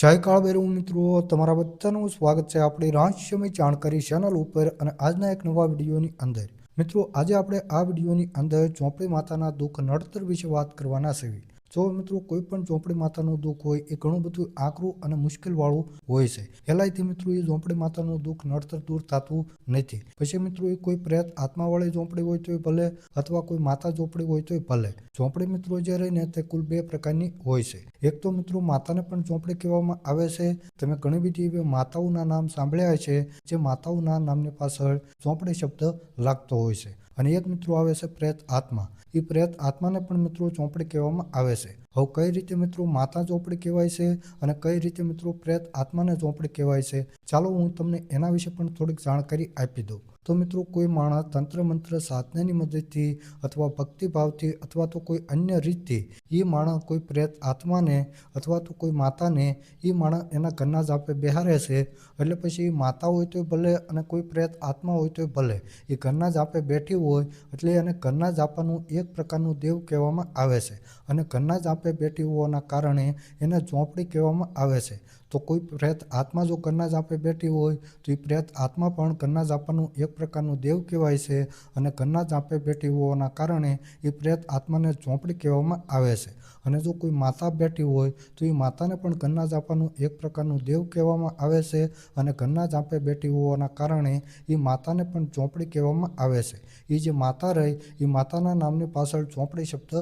જય કાળભૈરવ મિત્રો, તમારા બધાનું સ્વાગત છે આપણી રહસ્યમય જાણકારી ચેનલ ઉપર અને આજના એક નવા વિડીયોની અંદર. મિત્રો, આજે આપણે આ વિડીયોની અંદર ચોપડી માતાના દુઃખ નડતર વિશે વાત કરવાના છે. જો મિત્રો કોઈ પણ ચોપડી માતાનું દુઃખ હોય એ ઘણું બધું આકરું અને મુશ્કેલવાળું હોય છે. પહેલાંથી મિત્રો એ ચોપડી માતાનું દુઃખ નડતર દૂર થતું નથી. પછી મિત્રો એ કોઈ પ્રેત આત્માવાળી ચોપડી હોય તોય ભલે, અથવા કોઈ માતા ચોપડી હોય તોય ભલે. ચોપડી મિત્રો જે રહીને તે કુલ બે પ્રકારની હોય છે. એક તો મિત્રો માતાને પણ ચોપડી કહેવામાં આવે છે. તમે ઘણી બધી એવી માતાઓના નામ સાંભળ્યા છે જે માતાઓના નામની પાછળ ચોપડી શબ્દ લાગતો હોય છે. અને એક મિત્રો આવે છે પ્રેત આત્મા. એ પ્રેત આત્માને પણ મિત્રો ચોપડી કહેવામાં આવે છે. હવે કઈ રીતે મિત્રો માતા ચોપડી કહેવાય છે અને કઈ રીતે મિત્રો પ્રેત આત્માને ચોપડી કહેવાય છે, ચાલો હું તમને એના વિશે પણ થોડીક જાણકારી આપી દઉં. તો મિત્રો કોઈ માણસ તંત્ર મંત્ર સાધનાની મદદથી અથવા ભક્તિભાવથી અથવા તો કોઈ અન્ય રીતથી એ માણસ કોઈ પ્રેત આત્માને અથવા તો કોઈ માતાને એ માણસ એના ઘરના જાપે બેહારે છે. એટલે પછી માતા હોય તોય ભલે અને કોઈ પ્રેત આત્મા હોય તોય ભલે, એ ઘરના જાપે બેઠી હોય એટલે એને ઘરના જાપાનું એક પ્રકારનું દેવ કહેવામાં આવે છે. અને ઘરના જાપે બેઠી હોવાના કારણે એને ચોપડી કહેવામાં આવે છે. તો કોઈ પ્રેત આત્મા જો ઘરના જાપે બેઠી હોય તો એ પ્રેત આત્મા પણ ઘરના જાપાનું એક પ્રકારનું દેવ કહેવાય છે. અને ઘરના જાપે બેઠી હોવાના કારણે એ પ્રેત આત્માને ચોપડી કહેવામાં આવે છે. અને જો કોઈ માતા બેઠી હોય તો એ માતાને પણ ઘરના જાપાનું એક પ્રકારનું દેવ કહેવામાં આવે છે. અને ઘરના જાપે બેઠી હોવાના કારણે એ માતાને પણ ચોપડી કહેવામાં આવે છે. એ જે માતા રહી એ માતાના નામની પાછળ ચોપડી શબ્દ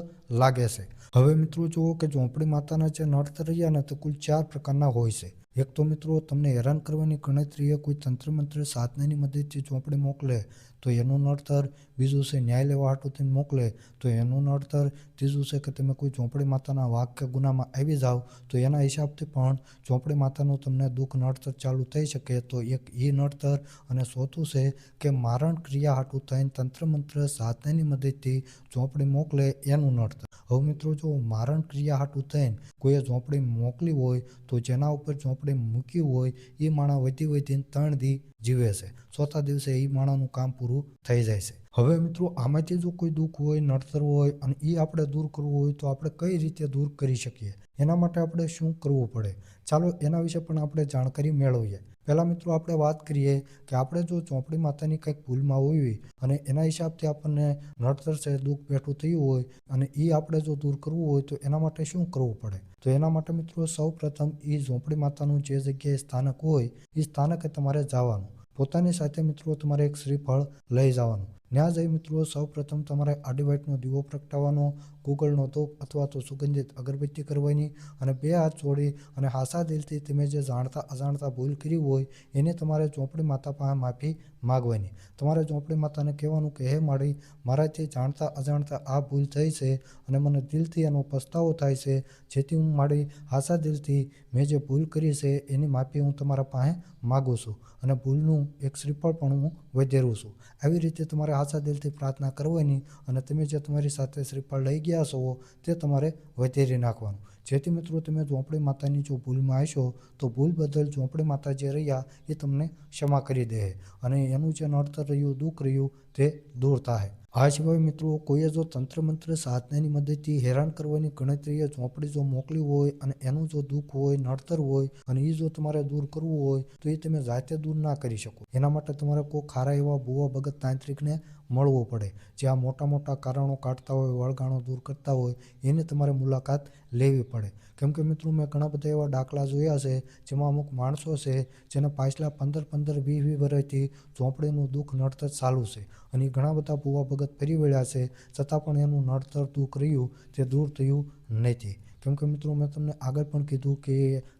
લાગે છે. હવે મિત્રો જુઓ કે ચોપડી માતાના જે નડતર રહ્યા ને તો કુલ 4 પ્રકારના હોય છે. એક તો મિત્રો તમને હેરાન કરવાની ગણતરીએ કોઈ તંત્ર મંત્ર સાધનાની મદદથી ચોપડી મોકલે તો એનું નડતર. બીજું છે ન્યાય લેવા હાટું થઈને મોકલે તો એનું નડતર. ત્રીજું છે કે તમે કોઈ ચોપડી માતાના વાક કે ગુનામાં આવી જાઓ તો એના હિસાબથી પણ ચોપડી માતાનું તમને દુઃખ નડતર ચાલુ થઈ શકે, તો એક એ નડતર. અને ચોથું છે કે મારણ ક્રિયા હાટું થઈને તંત્ર મંત્ર સાધનાની મદદથી ચોપડી મોકલે એનું નડતર. હવે મિત્રો જો મારણ ક્રિયા હાટું થઈને કોઈએ ચોપડી મોકલી હોય તો જેના ઉપર ચોપડી મૂકી હોય એ માણસ વધીને 3 દી જીવે છે. ચોથા દિવસે એ માણસનું કામ પૂરું થઈ જાય છે. હવે મિત્રો આમાંથી જો કોઈ દુઃખ હોય, નડતર હોય અને એ આપણે દૂર કરવું હોય તો આપણે કઈ રીતે દૂર કરી શકીએ, એના માટે આપણે શું કરવું પડે, ચાલો એના વિશે પણ આપણે જાણકારી મેળવીએ. પહેલાં મિત્રો આપણે વાત કરીએ કે આપણે જો ચોપડી માતાની કંઈક ભૂલમાં હોવી અને એના હિસાબથી આપણને નડતર છે, દુઃખ બેઠું થયું હોય અને એ આપણે જો દૂર કરવું હોય તો એના માટે શું કરવું પડે. તો એના માટે મિત્રો સૌ પ્રથમ એ ચોપડી માતાનું જે જગ્યાએ સ્થાનક હોય એ સ્થાનકે તમારે જવાનું. પોતાની સાથે મિત્રો તમારે એક શ્રીફળ લઈ જવાનું. ત્યાં જઈ મિત્રો સૌ પ્રથમ તમારે આડીવાઈટનો દીવો પ્રગટાવવાનો, ગુગળનો ધૂપ અથવા તો સુગંધિત અગરબત્તી કરવાની અને 2 હાથ જોડી અને હાસા દિલથી તમે જે જાણતા અજાણતા ભૂલ કરી હોય એને તમારે ચોપડી માતા પાસે માફી માગવાની. તમારે ચોપડી માતાને કહેવાનું કે હે માળી, મારાથી જાણતા અજાણતા આ ભૂલ થઈ છે અને મને દિલથી એનો પસ્તાવો થાય છે. જેથી હું મારી હાસા દિલથી મેં જે ભૂલ કરી છે એની માફી હું તમારા પાસે માગું છું અને ભૂલનું એક શ્રીફળ પણ હું વધેરું છું. આવી રીતે તમારે હાસા દિલથી પ્રાર્થના કરવાની અને તમે જે તમારી સાથે શ્રીફળ લઈ ગયા છો તે તમારે વધેરી નાખવાનું. જેથી મિત્રો તમે ચોપડી માતાની જો ભૂલમાં આવશો તો ભૂલ બદલ ચોપડી માતા જે રહ્યા એ તમને ક્ષમા કરી દે અને એનું જે નડતર રહ્યું, દુઃખ રહ્યું તે દૂર થાય. આ સિવાય મિત્રો કોઈએ જો તંત્ર મંત્ર સાધનાની મદદથી હેરાન કરવાની ગણતરીએ ચોપડી જો મોકલી હોય અને એનું જો દુઃખ હોય, નડતર હોય અને એ જો તમારે દૂર કરવું હોય તો એ તમે જાતે દૂર ના કરી શકો. એના માટે તમારે કોઈ ખારા એવા ભૂવા ભગત તાંત્રિકને મળવું પડે, જે આ મોટા મોટા કારણો કાઢતા હોય, વળગાણો દૂર કરતા હોય, એની તમારે મુલાકાત લેવી પડે. કેમ કે મિત્રો મેં ઘણા બધા એવા દાખલા જોયા છે જેમાં અમુક માણસો છે જેને પાછલા 15-15, 20-20 વર્ષથી ચોપડીનું દુઃખ નડતર ચાલુ છે અને એ ઘણા બધા ભૂવા ભગત ફરી વળ્યા છે છતાં પણ એનું નડતર દુઃખ રહ્યું તે દૂર થયું નથી. કેમ કે મિત્રો મેં તમને આગળ પણ કીધું કે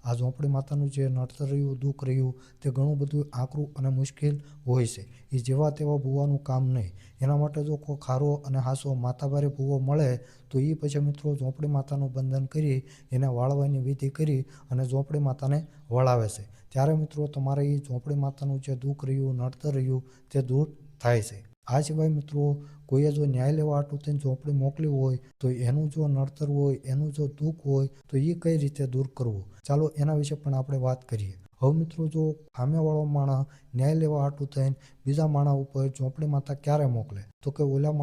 આ ચોપડી માતાનું જે નડતર રહ્યું, દુઃખ રહ્યું તે ઘણું બધું આકરું અને મુશ્કેલ હોય છે. એ જેવા તેવા ભૂવાનું કામ નહીં. એના માટે જો કોઈ ખારો અને હાસો માતાબારે ભૂવો મળે તો એ પછી મિત્રો ચોપડી માતાનું બંધન કરી એને વાળવાની વિધિ કરી અને ચોપડી માતાને વળાવે છે. ત્યારે મિત્રો તમારે એ ચોપડી માતાનું જે દુઃખ રહ્યું, નડતર રહ્યું તે દૂર થાય છે. આ સિવાય મિત્રો કોઈએ જો ન્યાય લેવા હાટું થઈને ચોપડી મોકલી હોય તો એનું જો નડતર હોય, એનું જો દુઃખ હોય તો એ કઈ રીતે દૂર કરવું, ચાલો એના વિશે પણ આપણે વાત કરીએ. હવે મિત્રો જો સામેવાળો માણસ ન્યાય લેવા હાટું થઈને બીજા માણસ ઉપર ઝોંપડી માતા ક્યારે મોકલે? તો કે ઓલા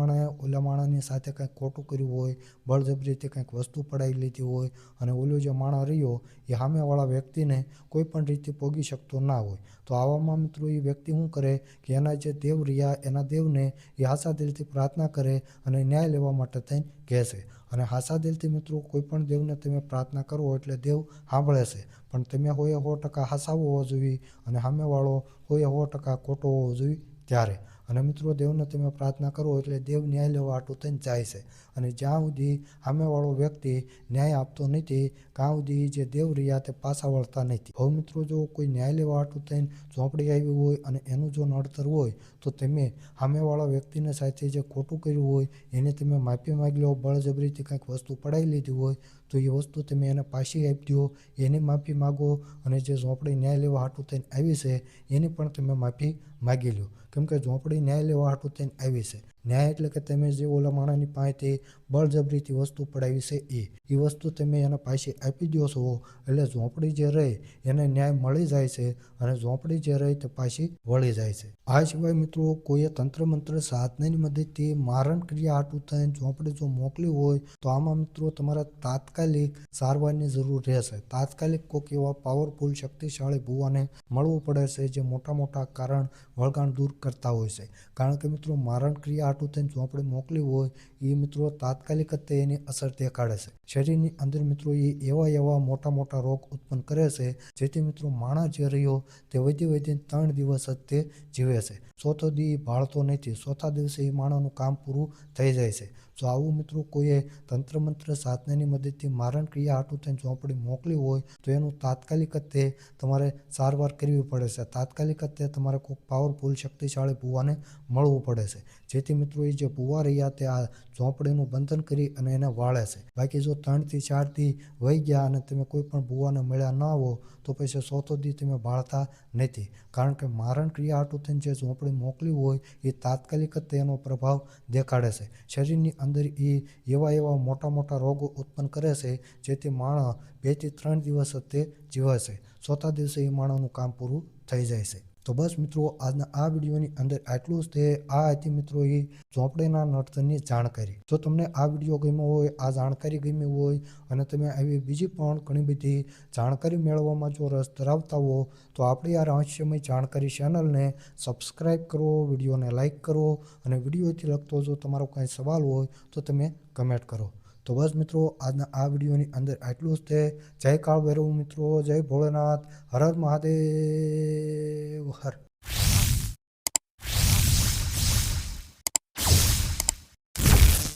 માણસની સાથે કંઈક ખોટું કર્યું હોય, બળજબરીથી કંઈક વસ્તુ પડાવી લીધી હોય અને ઓલો જે માણસ રહ્યો એ સામેવાળા વ્યક્તિને કોઈ પણ રીતે પોગી શકતો ના હોય. તો આવામાં મિત્રો એ વ્યક્તિ શું કરે કે એના જે દેવ રહ્યા એના દેવને એ આશા દિલથી પ્રાર્થના કરે અને ન્યાય લેવા માટે થઈને કહેશે. અને આશા દિલથી મિત્રો કોઈ પણ દેવને તમે પ્રાર્થના કરો એટલે દેવ સાંભળે છે, પણ તમે 100% હાસા હોવો જોઈએ અને સામેવાળો 100% ખોટો હોવો જોઈએ ત્યારે. અને મિત્રો દેવને તમે પ્રાર્થના કરો એટલે દેવ ન્યાય લેવા હાટું થઈને જાય છે. અને જ્યાં સુધી સામેવાળો વ્યક્તિ ન્યાય આપતો નથી ત્યાં સુધી જે દેવ રહ્યા તે પાછા વળતા નથી. હવે મિત્રો જો કોઈ ન્યાય લેવા હાટું થઈને ઝોંપડી આવી હોય અને એનું જો નડતર હોય તો તમે સામેવાળા વ્યક્તિને સાથે જે ખોટું કર્યું હોય એને તમે માફી માગી લો. બળજબરીથી કંઈક વસ્તુ પડાવી લીધી હોય તો એ વસ્તુ તમે એને પાછી આપી દો, એની માફી માગો અને જે ઝોંપડી ન્યાય લેવા હાટું થઈને આવી છે એની પણ તમે માફી માગી લો. કેમ કે ઝોંપડી ન્યાય લેવા હાટું થઈને આવી છે. ન્યાય એટલે કે તમે જે ઓલા માણસની પાસેથી બળજબરીથી વસ્તુ પડાવી છે એ વસ્તુ તમે એને પાછી આપી દો છો એટલે ઝોંપડી જે રહે એને ન્યાય મળી જાય છે અને ઝોંપડી જે રહે તે પાછી વળી જાય છે. આ સિવાય મિત્રો કોઈએ તંત્ર મંત્ર સાધનાની મદદથી મારણ ક્રિયા હાટું થઈને ઝોંપડી જો મોકલી હોય તો આમાં મિત્રો તમારે તાત્કાલિક સારવારની જરૂર રહેશે. તાત્કાલિક કોઈક એવા પાવરફુલ શક્તિશાળી ભુવાને મળવું પડે છે જે મોટા મોટા કારણ વળગાણ દૂર કરતા હોય છે. કારણ કે મિત્રો મારણ ક્રિયા હાટું થઈને ઝોંપડી મોકલી હોય એ મિત્રો તાત્કાલિક જ એની અસર દેખાડે છે. શરીરની અંદર મિત્રો એ એવા મોટા મોટા રોગ ઉત્પન્ન કરે છે જેથી મિત્રો માણસ જે રહ્યો તે વધી 3 દિવસ જ તે જીવે છે. ચોથો દી ભાળતો નથી. ચોથા દિવસે એ માણસનું કામ પૂરું થઈ જાય છે. જો આવું મિત્રો કોઈએ તંત્ર મંત્ર સાધનાની મદદથી મારણ ક્રિયા હાટું થઈને ઝોંપડી મોકલી હોય તો એનું તાત્કાલિક જ તે તમારે સારવાર કરવી પડે છે. તાત્કાલિક જ તે તમારે કોઈ પાવરફુલ શક્તિશાળી ભુવાને મળવું પડે છે જેથી મિત્રો એ જે ભુવા રહ્યા તે આ ઝોંપડીનું બંધન કરી અને એને વાળે છે. બાકી જો 3 થી 4 દી વહી ગયા અને તમે કોઈ પણ ભુવાને મળ્યા ના હો તો પછી ચોથો દી તમે ભાળતા નથી. કારણ કે મારણ ક્રિયા હાટું થઈને જે ઝોંપડી મોકલી હોય એ તાત્કાલિક જ તેનો પ્રભાવ દેખાડે છે. શરીરની અંદર એ એવા મોટા મોટા રોગો ઉત્પન્ન કરે છે જેથી માણસ 2 થી 3 દિવસ જ તે જીવે છે. ચોથા દિવસે એ માણસનું કામ પૂરું થઈ જાય છે. તો બસ મિત્રો આજના આ વિડીયોની અંદર આટલું જ તે. આ હતી મિત્રો એ ઝોંપડીના નડતરની જાણકારી. જો તમને આ વિડીયો ગમ્યો હોય, આ જાણકારી ગમી હોય અને તમે આવી બીજી પણ ઘણી બધી જાણકારી મેળવવામાં જો રસ ધરાવતા હો તો આપણી આ રહસ્યમય જાણકારી ચેનલને સબસ્ક્રાઈબ કરો, વિડીયોને લાઈક કરો અને વિડીયોથી લગતો જો તમારો કંઈ સવાલ હોય તો તમે કમેન્ટ કરો. તો બસ મિત્રો આજના આ વિડીયોની અંદર આટલું જ તે. જય કાળ ભૈરવ મિત્રો, જય ભોળેનાથ, હર હર મહાદેવ, હર.